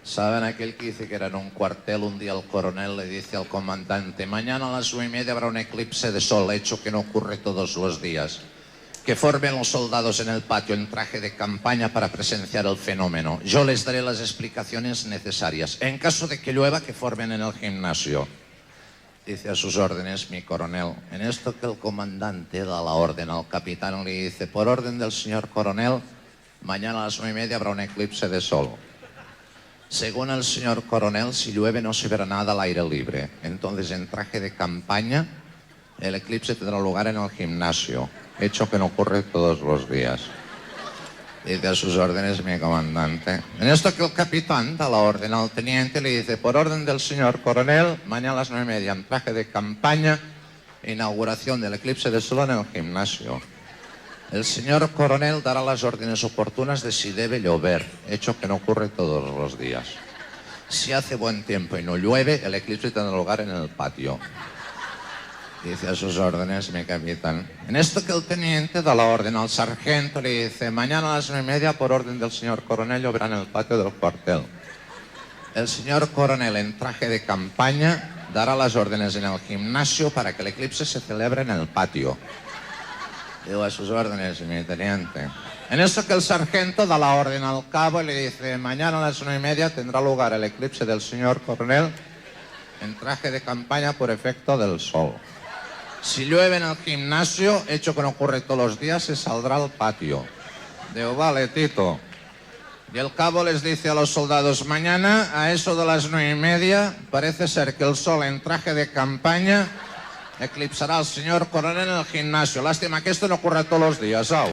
¿Saben aquel que dice que era en un cuartel? Un día el coronel le dice al comandante: mañana a las 9:30 habrá un eclipse de sol, hecho que no ocurre todos los días. Que formen los soldados en el patio en traje de campaña para presenciar el fenómeno. Yo les daré las explicaciones necesarias. En caso de que llueva, que formen en el gimnasio. Dice: a sus órdenes, mi coronel. En esto que el comandante da la orden al capitán, le dice: por orden del señor coronel, mañana a las 9:30 habrá un eclipse de sol. Según el señor coronel, si llueve no se verá nada al aire libre. Entonces, en traje de campaña, el eclipse tendrá lugar en el gimnasio, hecho que no ocurre todos los días. Dice: a sus órdenes, mi comandante. En esto que el capitán da la orden al teniente, le dice: por orden del señor coronel, mañana a las 9:30, en traje de campaña, inauguración del eclipse de sol en el gimnasio. El señor coronel dará las órdenes oportunas de si debe llover, hecho que no ocurre todos los días. Si hace buen tiempo y no llueve, el eclipse tendrá lugar en el patio. Dice: a sus órdenes, mi capitán. En esto que el teniente da la orden al sargento, le dice: mañana a las 9:30, por orden del señor coronel, lloverá en el patio del cuartel. El señor coronel, en traje de campaña, dará las órdenes en el gimnasio para que el eclipse se celebre en el patio. Digo: a sus órdenes, mi teniente. En esto que el sargento da la orden al cabo y le dice: mañana a las 9:30 tendrá lugar el eclipse del señor coronel en traje de campaña por efecto del sol. Si llueve en el gimnasio, hecho que no ocurre todos los días, se saldrá al patio. Digo: vale, Tito. Y el cabo les dice a los soldados: mañana, a eso de las 9:30, parece ser que el sol en traje de campaña eclipsará al señor coronel en el gimnasio. Lástima que esto no ocurra todos los días, ¿sabes?